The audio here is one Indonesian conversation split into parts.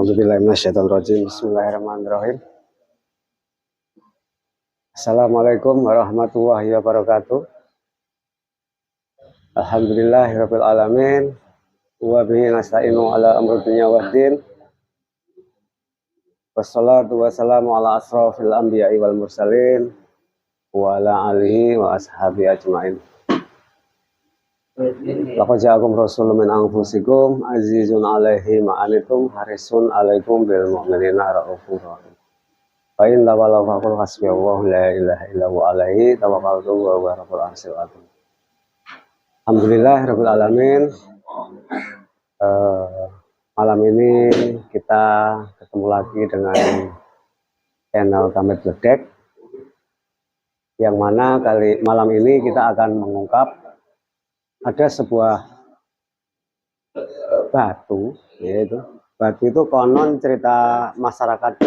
A'udzubillahi minasyaitonirrajim. Bismillahirrahmanirrahim. Assalamualaikum warahmatullahi wabarakatuh. Alhamdulillahirabbil alamin. Wa bihi nasta'inu ala amri dunya waddin. Wassalatu wassalamu ala asrofil anbiya'i wal mursalin wa ala alihi wa ashabi ajmain. Laqad ja'akum rasulun min anfusikum azizun 'alaihi ma anitum harisun 'alaikum bil mu'minina raufur rahim. Fa in tawallaw faqul hasbiyallahu la ilaha illa huwa 'alaihi tawakkaltu wa huwa rabbul arsyil azim. Alhamdulillahirabbil alamin. Malam ini kita ketemu lagi dengan channel Kamet Bledek, yang mana malam ini kita akan mengungkap ada sebuah batu, yaitu batu itu konon cerita masyarakat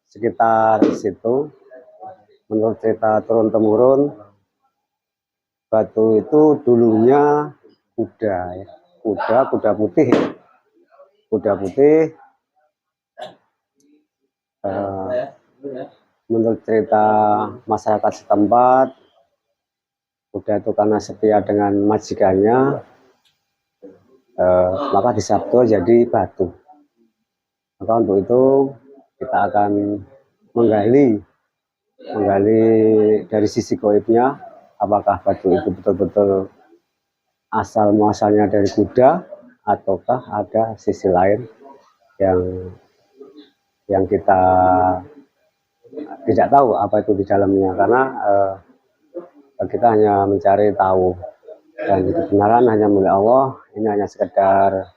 sekitar situ, menurut cerita turun temurun, batu itu dulunya kuda, ya. kuda putih, menurut cerita masyarakat setempat, kuda itu karena setia dengan majikannya, maka disabdo jadi batu. Maka untuk itu kita akan menggali dari sisi goibnya, apakah batu itu betul-betul asal muasalnya dari kuda, ataukah ada sisi lain yang kita tidak tahu apa itu di dalamnya, karena kita hanya mencari tahu, dan kebenaran hanya milik Allah. Ini hanya sekedar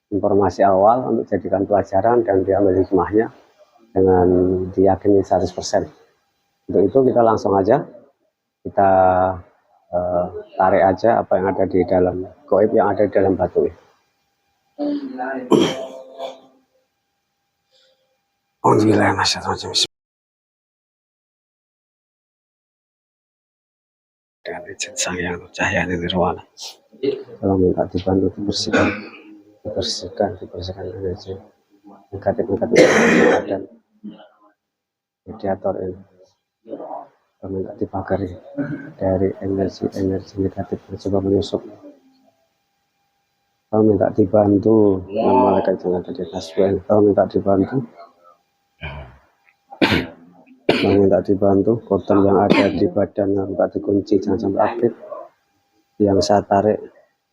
informasi awal untuk jadikan pelajaran dan diambil hikmahnya dengan diyakini 100%. Untuk itu kita langsung aja, kita tarik aja apa yang ada di dalam goib, yang ada di dalam batu ini. Dengan izin Sang Yang Cahaya Nirwana, kalau minta dibantu dibersihkan energi negatif dan mediator ini, kalau minta dibagari dari energi negatif yang coba menyusup, kalau minta dibantu malaikat yang ada di atas buen, kalau minta dibantu kotor yang ada di badan yang tak dikunci jangan sampai aktif, yang saya tarik,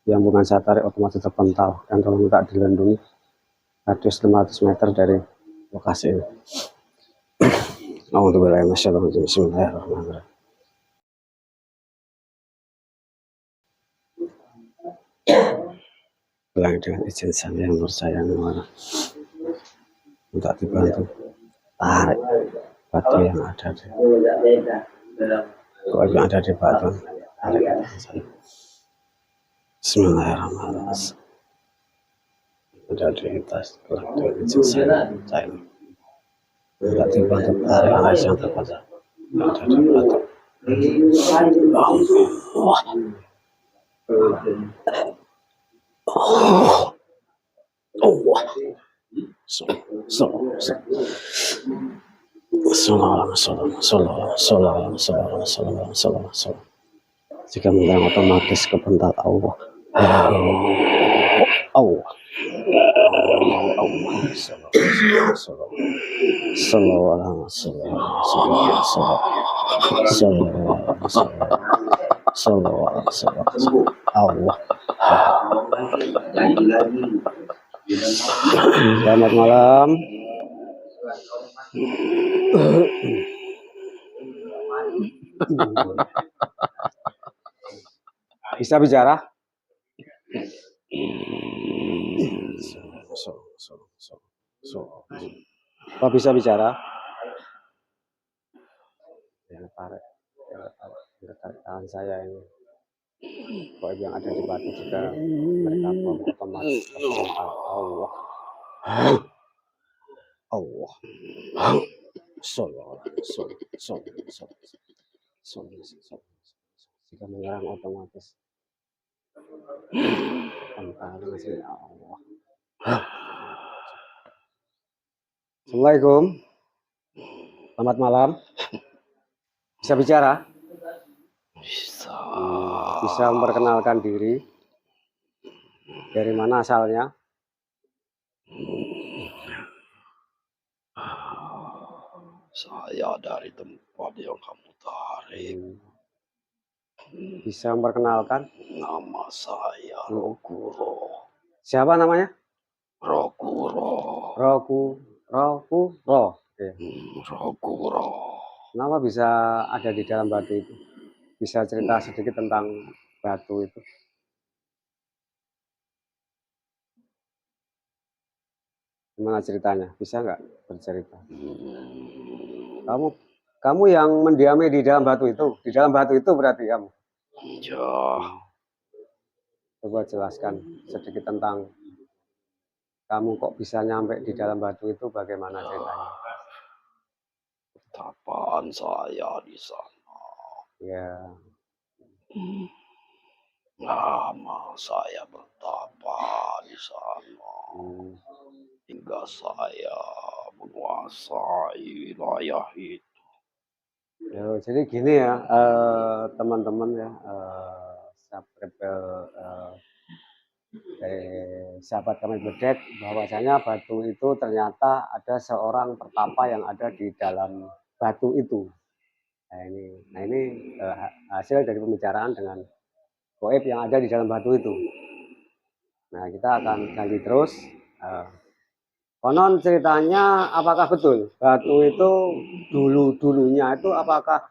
yang bukan saya tarik otomatis terpental, dan kalau minta dilindungi radius 500 meter dari lokasi ini. Bismillahirrahmanirrahim. Ulangi dengan izin Sang Yang Bersayang Nirwana, minta dibantu tarik batu yang ada di batu, tarik. Bismillahirrahmanirrahim. Ada di tas dengan izin saya minta dibantu tarik air yang terpecah yang ada di batu. Jika menang otomatis kepental Allah. Selamat malam. Bisa bicara? Apa bisa bicara? Yang tarik tangan saya ini, goib yang ada di batu juga mereka otomatis Allah. Jika menyerang otomatis Allah. Assalamualaikum, selamat malam. Bisa bicara? Bisa. Bisa memperkenalkan diri? Dari mana asalnya? Saya dari tempat yang kamu tarik. Bisa memperkenalkan? Nama saya Rokuro. Siapa namanya? Rokuro. Rokuro. Oke. Rokuro. Kenapa bisa ada di dalam batu itu? Bisa cerita sedikit tentang batu itu? Gimana ceritanya? Bisa nggak bercerita? Kamu yang mendiami di dalam batu itu? Di dalam batu itu berarti kamu? Ya, Coba jelaskan sedikit tentang kamu kok bisa nyampe di dalam batu itu, bagaimana ceritanya? pertapaan saya di sana. Ya, Lama saya bertapa di sana. Hingga saya menguasai wilayah itu. ya, jadi gini ya, teman-teman ya, sahabat kami bedek, bahwasanya batu itu ternyata ada seorang pertapa yang ada di dalam batu itu. Nah ini hasil dari pembicaraan dengan goib yang ada di dalam batu itu. Nah, kita akan gali terus. Konon ceritanya, apakah betul batu itu dulunya itu apakah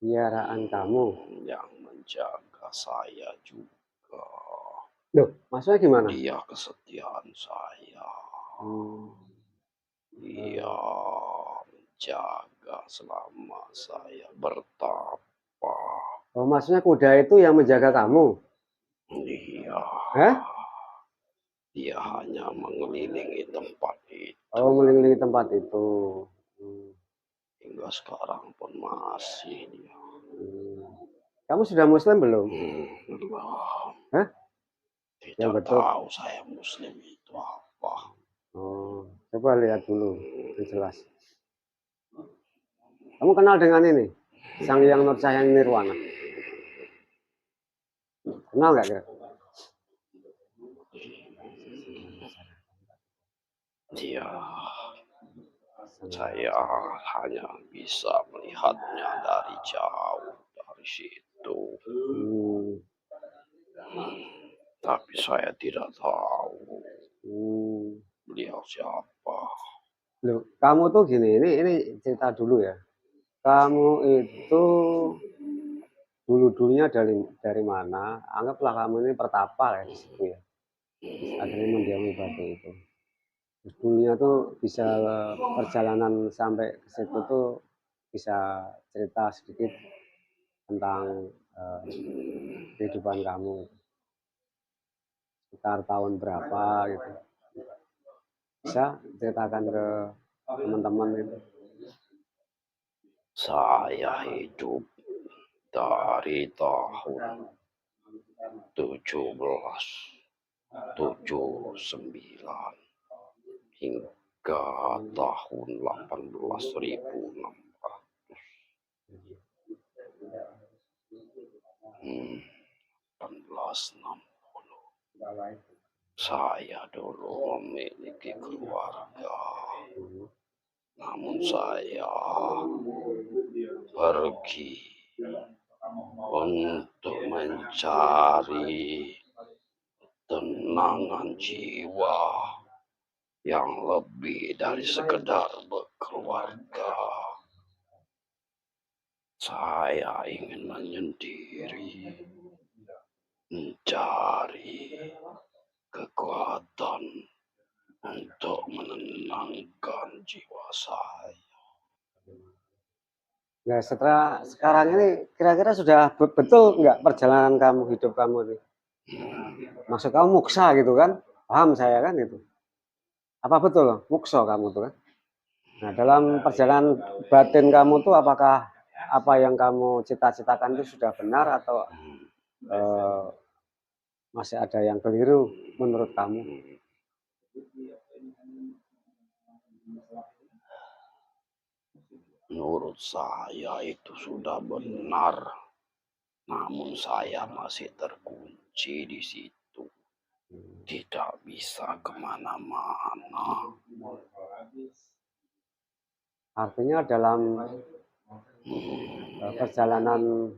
piaraan kamu? Yang menjaga saya juga. Loh, maksudnya gimana? Dia kesetiaan saya. Dia menjaga selama saya bertapa. Oh, maksudnya kuda itu yang menjaga kamu? Dia, Hah? dia hanya mengelilingi tempat itu. Oh, mengelilingi tempat itu. Hingga sekarang pun masih dia. Kamu sudah muslim belum? Belum. Hah? Tidak betul. tahu saya muslim itu apa. Oh, coba lihat dulu, yang jelas. Kamu kenal dengan ini? Sang Hyang Nur Cahyang Nirwana. Kenal nggak kira? Dia, saya hanya bisa melihatnya dari jauh dari situ. Tapi saya tidak tahu beliau siapa. Loh, kamu tuh gini, ini cerita dulu ya. Kamu itu dulunya dari mana? Anggaplah kamu ini pertapa ya di situ ya. Akhirnya mendiami batu itu. Terus dulunya tuh bisa perjalanan sampai ke situ tuh bisa cerita sedikit tentang kehidupan kamu sekitar tahun berapa gitu. Bisa ceritakan ke teman-teman itu. Saya hidup dari tahun 1779 hingga tahun 18.600. 1860. Saya dulu memiliki keluarga, namun saya pergi untuk mencari ketenangan jiwa yang lebih dari sekedar berkeluarga. Saya ingin menyendiri, mencari kekuatan untuk menenangkan jiwa saya. Nah, setelah sekarang ini kira-kira sudah betul nggak perjalanan kamu, hidup kamu ini? Maksud kamu muksa gitu kan? Paham saya kan itu. Apa betul muksa kamu tuh kan? Nah, dalam perjalanan batin kamu tuh apakah apa yang kamu cita-citakan itu sudah benar atau masih ada yang keliru menurut kamu? Menurut saya itu sudah benar, namun saya masih terkunci di situ, tidak bisa kemana-mana. Artinya dalam perjalanan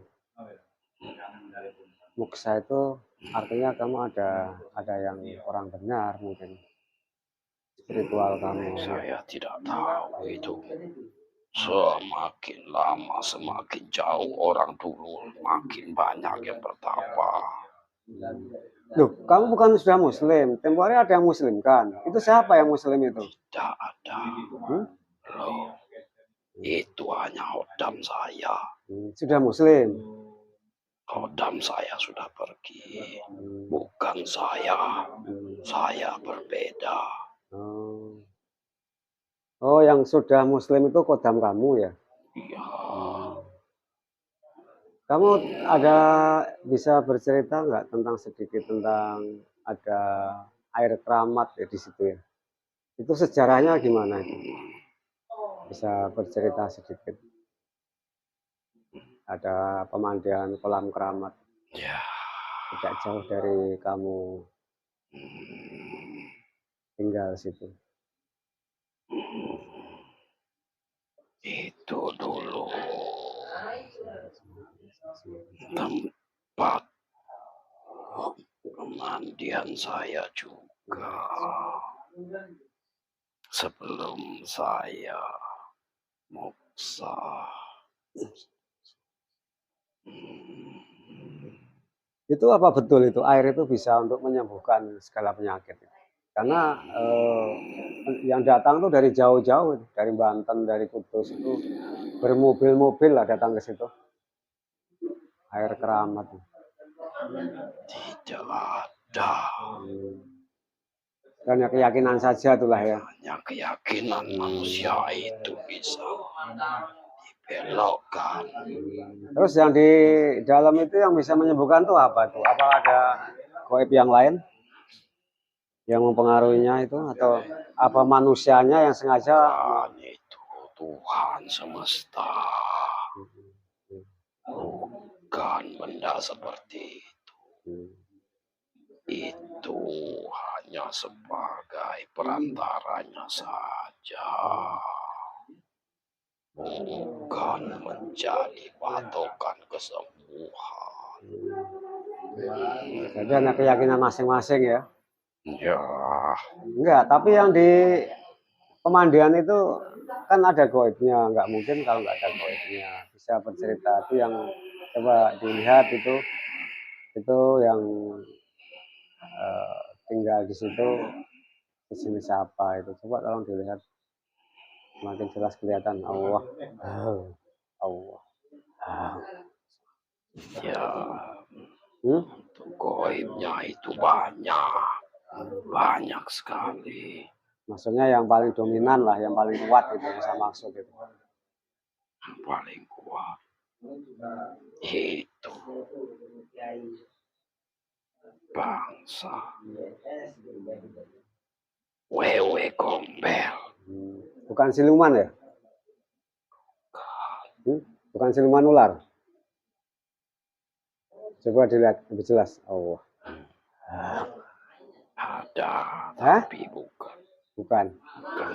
muksa itu artinya kamu ada yang kurang benar, mungkin spiritual kamu. Saya tidak tahu itu. Semakin lama semakin jauh orang dulu, makin banyak yang bertapa. Loh, kamu bukan sudah muslim? Tempo hari ada yang muslim kan? Itu siapa yang muslim itu? Tidak ada. Loh, itu hanya hodam saya. Sudah muslim? Hodam saya sudah pergi. Bukan saya. Saya berbeda. Oh, yang sudah muslim itu kodam kamu ya? Iya. Kamu bisa bercerita nggak tentang sedikit tentang ada air keramat ya di situ ya? Itu sejarahnya gimana itu? Bisa bercerita sedikit. Ada pemandian kolam keramat. Ya. Tidak jauh dari kamu tinggal situ. Itu dulu tempat pemandian saya juga sebelum saya moksa. Itu apa betul itu air itu bisa untuk menyembuhkan segala penyakit? Karena yang datang tuh dari jauh-jauh, dari Banten, dari Kudus itu bermobil-mobil lah datang ke situ. Air keramat. Tidak ada. Dan ya keyakinan saja itulah ya. Hanya keyakinan manusia itu bisa dibelokkan. Terus yang di dalam itu yang bisa menyembuhkan tuh apa tuh? Apa ada gaib yang lain yang mempengaruhinya itu, atau apa manusianya yang sengaja? Itu Tuhan semesta, bukan benda seperti itu. Itu hanya sebagai perantaranya saja, bukan menjadi patokan kesembuhan. Jadi hanya keyakinan masing-masing ya. Ya. Enggak, tapi yang di pemandian itu kan ada gaibnya, nggak mungkin kalau nggak ada gaibnya. Bisa bercerita itu yang coba dilihat itu yang tinggal di situ di sini siapa itu, coba tolong dilihat, semakin jelas kelihatan Allah. Allah. Ya, untuk gaibnya itu banyak sekali. Maksudnya yang paling dominan lah, yang paling kuat itu yang saya maksud itu. Yang paling kuat itu bangsa wewe gombel. Bukan siluman ya? Bukan siluman ular. Coba dilihat lebih jelas. Allah. Ada, tapi bukan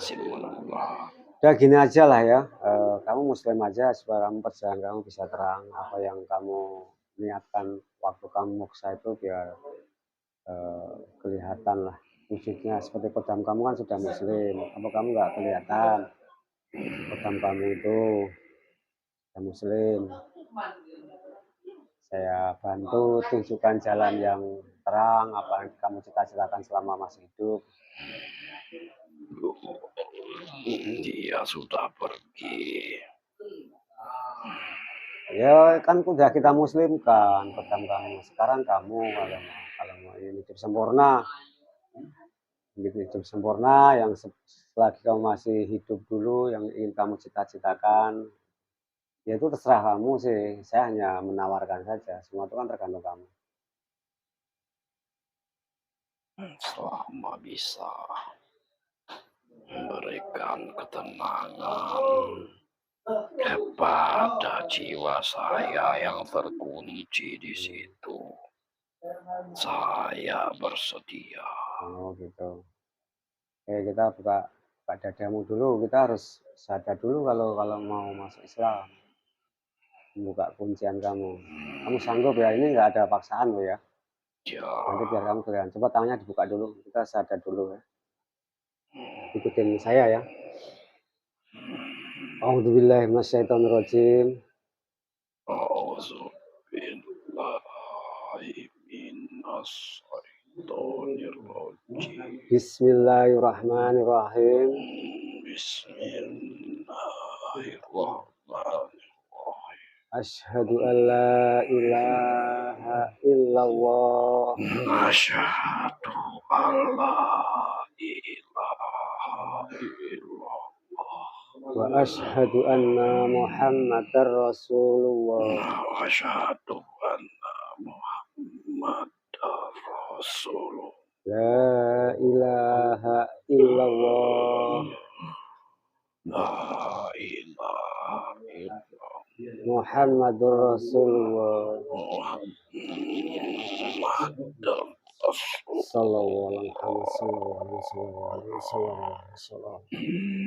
siluman ular. Udah gini aja lah ya, kamu muslim aja supaya kamu perjalanan kamu bisa terang, apa yang kamu niatkan waktu kamu muksa itu biar kelihatan lah wujudnya. Seperti kodam kamu kan sudah muslim, apa kamu nggak kelihatan kodam kamu itu sudah muslim? Saya bantu tunjukkan jalan yang terang, apa yang kamu cita-citakan selama masih hidup. Dia sudah pergi. Ya kan udah kita muslim kan kodam kamu. Sekarang kamu kalau mau ini hidup sempurna, yang selagi kamu masih hidup dulu yang ingin kamu cita-citakan, ya itu terserah kamu sih. Saya hanya menawarkan saja, semua itu kan tergantung kamu. selama bisa memberikan ketenangan kepada jiwa saya yang terkunci di situ. Saya bersedia. Oh gitu. Oke, kita buka dadamu dulu. Kita harus sadar dulu kalau mau masuk Islam. Membuka kuncian kamu. Kamu sanggup ya? Ini nggak ada paksaan loh ya. Ya, Nanti biar kamu kelihatan. Coba tangannya dibuka dulu. Kita sadar dulu ya. Ikutin saya ya. A'udzubillahi minasyaitonirrajim. Auzubillahi minasyaitonirrajim. Bismillahirrahmanirrahim. Bismillahirrahmanirrahim. Asyhadu an la ilaha illallah Asyhadu an la ilaha illallah wa asyhadu anna Muhammadar Rasulullah. Asyhadu anna Muhammadar Rasulullah. La ilaha illallah La ilaha illallah Muhammadur Rasulullah. Muhammadar Rasulullah. Sallallahu alaihi wasallam.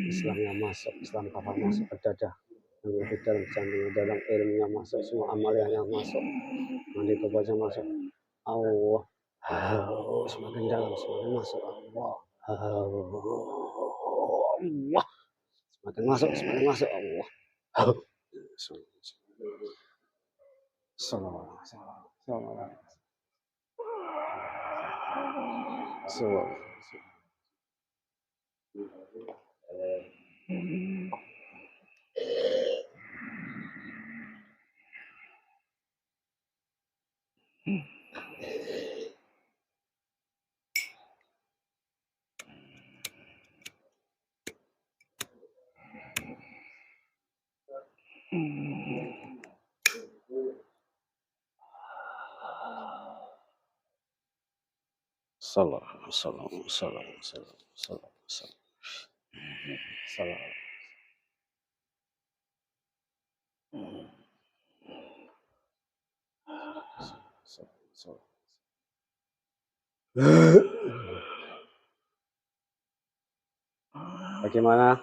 Islamnya masuk, Islam kafah masuk ke dada, yang lebih dalam jantungnya, dalam ilmunya masuk, semua amalnya masuk, mandi tobatnya masuk. Allah, semakin dalam, semakin masuk. Allah, semakin masuk, semakin masuk. Allah. Sallallahu alaihi wasallam. Bagaimana?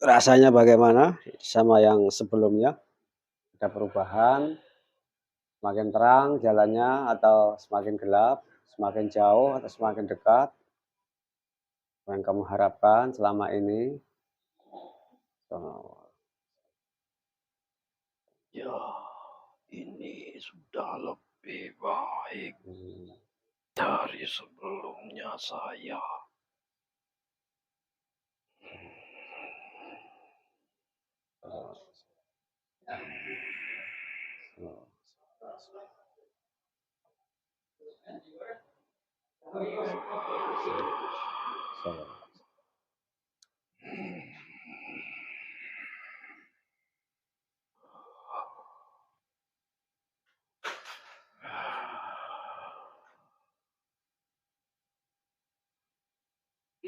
Rasanya bagaimana sama yang sebelumnya? Ada perubahan? Semakin terang jalannya atau semakin gelap? Semakin jauh atau semakin dekat? Apa yang kamu harapkan selama ini? Ya, ini sudah lebih baik dari sebelumnya saya.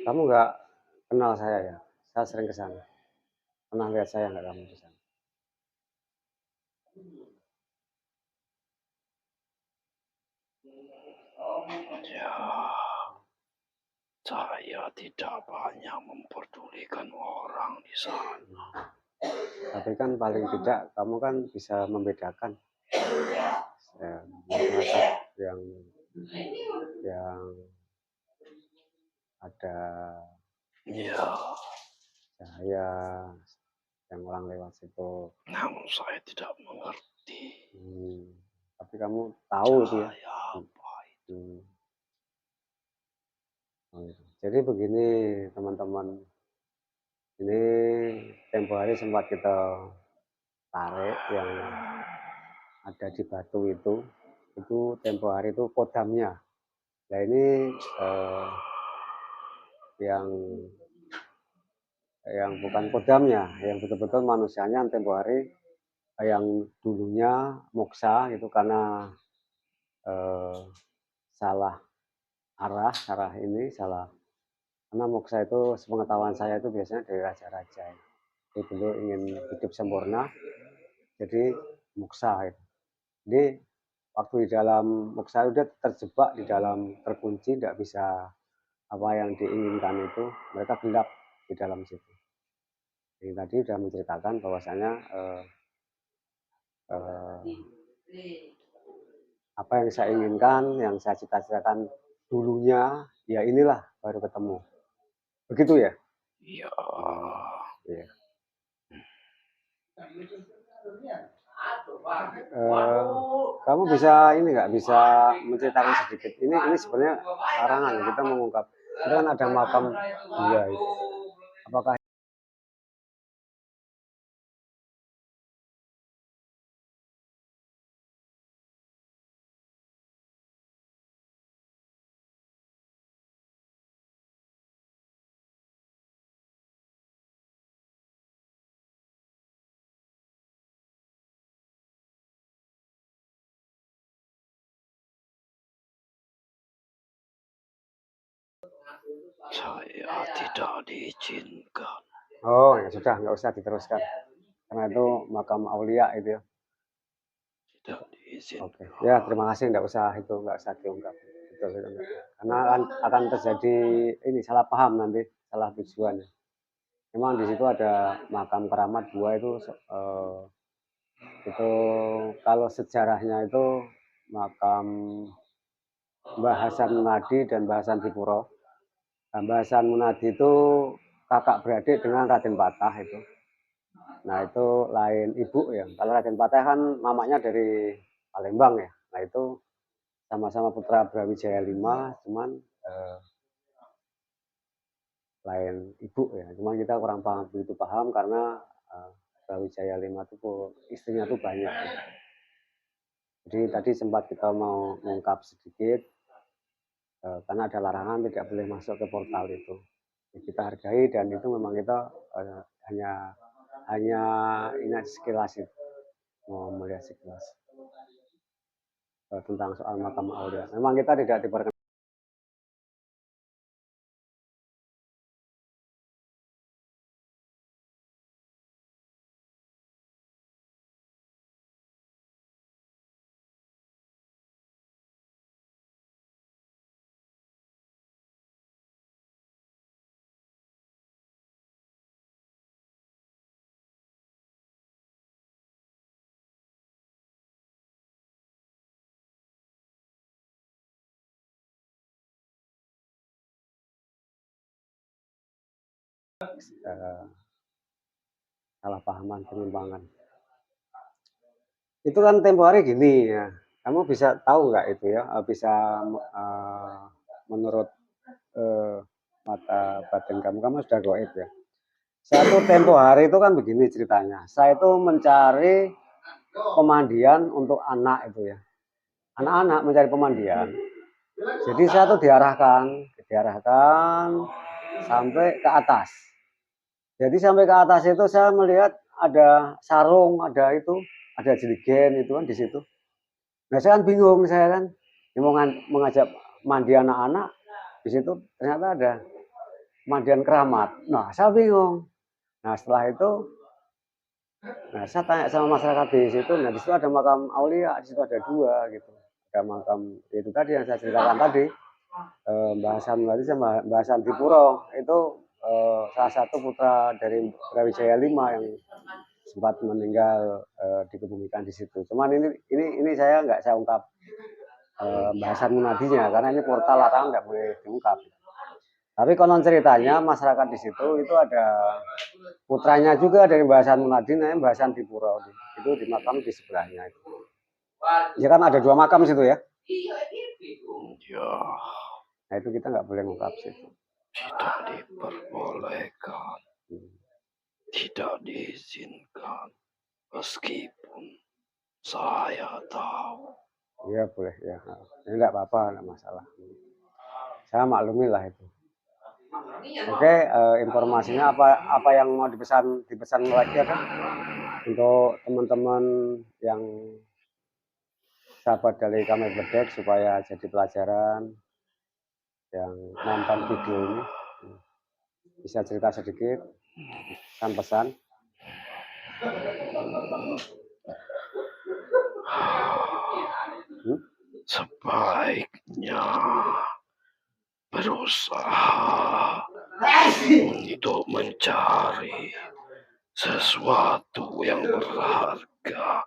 Kamu nggak kenal saya ya? Saya sering ke sana. Pernah lihat saya nggak kamu di sana? Ya, saya tidak banyak memperdulikan orang di sana. Tapi kan paling tidak kamu kan bisa membedakan ya, masyarakat yang ada Ya, cahaya, yang orang lewat situ. namun saya tidak mengerti. Tapi kamu tahu itu ya. Cahaya apa itu? Jadi begini teman-teman, ini tempo hari sempat kita tarik yang ada di batu itu tempo hari itu kodamnya. Nah ini yang bukan kodamnya, yang betul-betul manusianya yang tempo hari yang dulunya moksa itu karena salah arah ini salah. Karena moksa itu sepengetahuan saya itu biasanya dari raja-raja. Jadi beliau ingin hidup sempurna, jadi moksa. Gitu. Jadi waktu di dalam moksa udah terjebak di dalam terkunci, tidak bisa apa yang diinginkan itu, mereka gelap di dalam situ. Jadi tadi sudah menceritakan bahwasanya apa yang saya inginkan, yang saya cita-citakan dulunya, ya inilah baru ketemu. Begitu ya? Iya. Iya. Kamu bisa ini nggak bisa menceritakan sedikit? Ini sebenarnya larangan kita mengungkap. Itu kan ada makam dua itu. Apakah Saya tidak diizinkan. Oh ya sudah nggak usah diteruskan karena itu makam aulia itu ya. Tidak diizinkan. Oke ya terima kasih nggak usah diungkap itu. Karena akan terjadi ini salah paham nanti salah tujuan. Memang di situ ada makam keramat dua itu kalau sejarahnya itu makam Mbah Hasan Munadi dan Mbah Hasan Dipuro. Mbah Hasan Munadi itu kakak beradik dengan Raden Patah itu. Nah itu lain ibu ya. Kalau Raden Patah kan mamanya dari Palembang ya. Nah itu sama-sama putra Brawijaya V, cuman lain ibu ya. Cuman kita kurang paham begitu paham karena Brawijaya V itu istrinya tuh banyak. Jadi tadi sempat kita mau mengungkap sedikit karena ada larangan tidak boleh masuk ke portal itu. Kita hargai dan itu memang kita hanya ingat sekilas itu, mau melihat sekilas tentang soal makam aulia. Memang kita tidak diperkenankan. Salah pahaman penyimpangan. Itu kan tempo hari gini ya. Kamu bisa tahu nggak itu ya? Bisa menurut mata batin kamu sudah goib ya. Satu tempo hari itu kan begini ceritanya. Saya itu mencari pemandian untuk anak itu ya. Anak-anak mencari pemandian. Jadi saya tuh diarahkan sampai ke atas. Jadi sampai ke atas itu saya melihat ada sarung, ada jerigen itu kan di situ. Nah saya kan bingung saya kan mau mengajak mandi anak-anak di situ ternyata ada mandian keramat. Nah saya bingung. Nah setelah itu, nah saya tanya sama masyarakat di situ. Nah di situ ada makam aulia, di situ ada dua gitu. Ada makam itu tadi yang saya ceritakan tadi. Mbah Hasan tadi sama Mbah Hasan Dipuro itu salah satu putra dari Brawijaya V yang sempat meninggal dikebumikan di situ. Cuman ini saya nggak saya ungkap bahasan munadinya karena ini portal larangan nggak boleh diungkap. Tapi konon ceritanya masyarakat di situ itu ada putranya juga dari bahasan munadi namanya bahasan Dipuro itu di makam di sebelahnya itu. Ya kan ada dua makam situ ya. Ya. Nah itu kita nggak boleh mengungkap situ. Tidak diperbolehkan. Tidak diizinkan. Meskipun saya tahu. Iya boleh ya. Ini nggak apa-apa, nggak masalah. Saya maklumi lah itu. Oke, informasinya apa yang mau dipesan lagi ada untuk teman-teman yang sahabat dari kami bedek supaya jadi pelajaran. yang nonton video ini bisa cerita sedikit pesan-pesan. Sebaiknya berusaha untuk mencari sesuatu yang berharga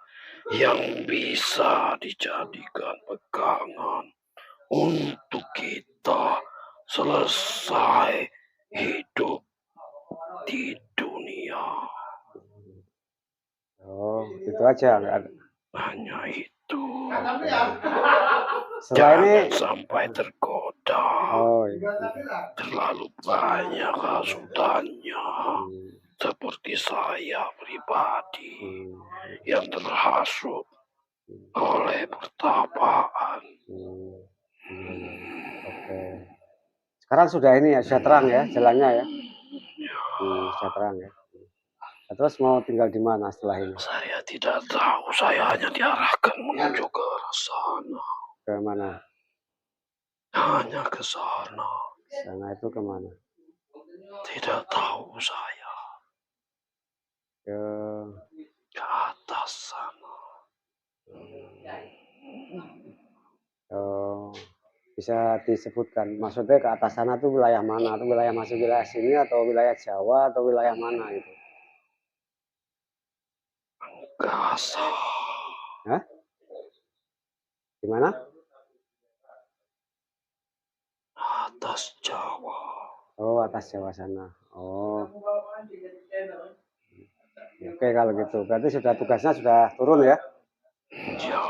yang bisa dijadikan pegangan untuk kita selesai hidup di dunia. Oh, itu aja. Hanya itu. Setelah ini Jangan sampai tergoda. oh iya. Terlalu banyak hasutannya. Seperti saya pribadi yang terhasut oleh pertapaan. Oke. Sekarang sudah ini ya, sudah terang ya jalannya ya. Sudah terang ya. Terus mau tinggal di mana setelah ini? Saya tidak tahu, saya hanya diarahkan menuju ke arah sana. Ke mana? Hanya ke sana. Sana itu kemana? Tidak tahu saya. Ke atas sana. Oh, bisa disebutkan maksudnya ke atas sana tuh wilayah mana? Atau wilayah masih wilayah sini atau wilayah Jawa atau wilayah mana itu? Angkasa. Hah? Gimana? Atas Jawa. Oh, atas Jawa sana. Oh. Oke, kalau gitu. Berarti sudah tugasnya sudah turun ya? Ya,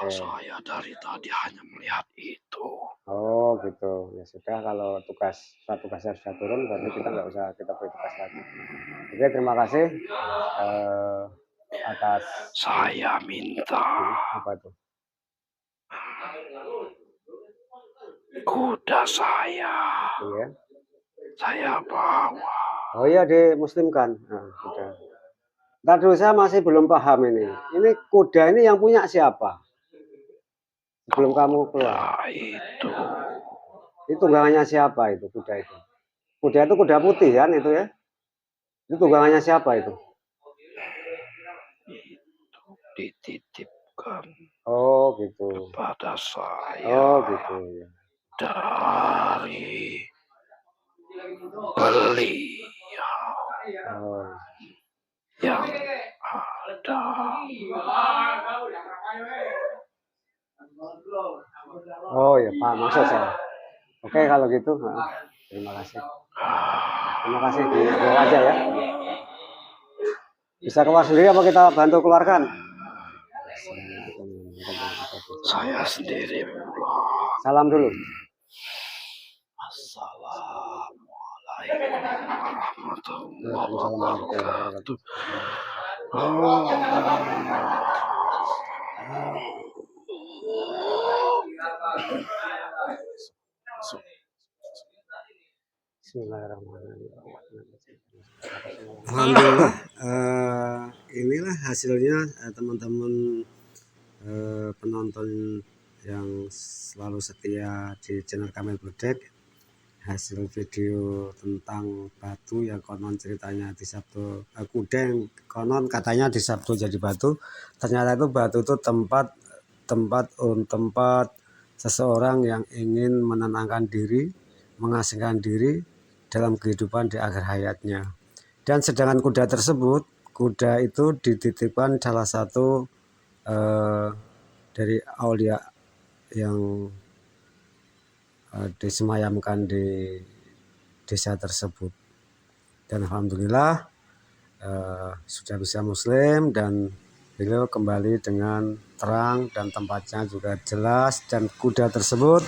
saya dari tadi hanya melihat itu. Oh, gitu. Ya sudah, kalau tugasnya sudah turun, berarti kita nggak usah kita beri tugas lagi. Oke, terima kasih atas. Saya minta. Apa itu? Kuda saya. Iya. Saya bawa. Oh iya, dimuslimkan. Nah, sudah. Ntar dulu, saya masih belum paham ini. Ini kuda ini yang punya siapa? Sebelum kamu keluar. Itu tunggangannya siapa itu kuda itu? Kuda itu kuda putih kan itu ya? Itu tunggangannya siapa itu? Itu dititipkan. Oh gitu. Kepada saya. Oh gitu ya. Dari beliau. Oh. Yang ada. Oh ya Pak, maksud saya. Oke kalau gitu, terima kasih. Terima kasih, dibawa aja ya. Bisa keluar sendiri apa kita bantu keluarkan? Saya sendiri pulang. Salam dulu. Assalamualaikum warahmatullahi wabarakatuh. Alhamdulillah, inilah hasilnya teman-teman penonton yang selalu setia di channel Kamil Bledek. Hasil video tentang batu yang konon ceritanya di Sabtu, kuda yang konon katanya di Sabtu jadi batu, ternyata itu batu itu tempat seseorang yang ingin menenangkan diri, mengasingkan diri dalam kehidupan di akhir hayatnya. Dan sedangkan kuda tersebut, kuda itu dititipkan salah satu dari aulia yang disemayamkan di desa tersebut. Dan alhamdulillah sudah bisa muslim dan beliau kembali dengan terang dan tempatnya juga jelas, dan kuda tersebut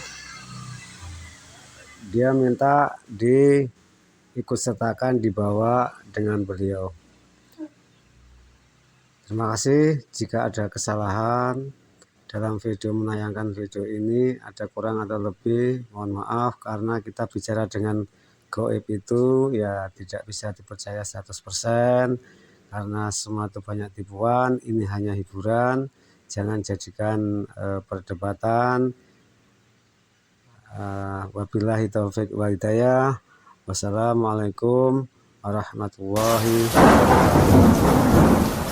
dia minta diikut sertakan dibawa dengan beliau. Terima kasih jika ada kesalahan dalam video menayangkan video ini, ada kurang atau lebih mohon maaf, karena kita bicara dengan gaib itu ya tidak bisa dipercaya 100% karena semua itu banyak tipuan. Ini hanya hiburan, jangan jadikan perdebatan. Wabillahi taufik wa hidayah. Wassalamualaikum warahmatullahi wabarakatuh.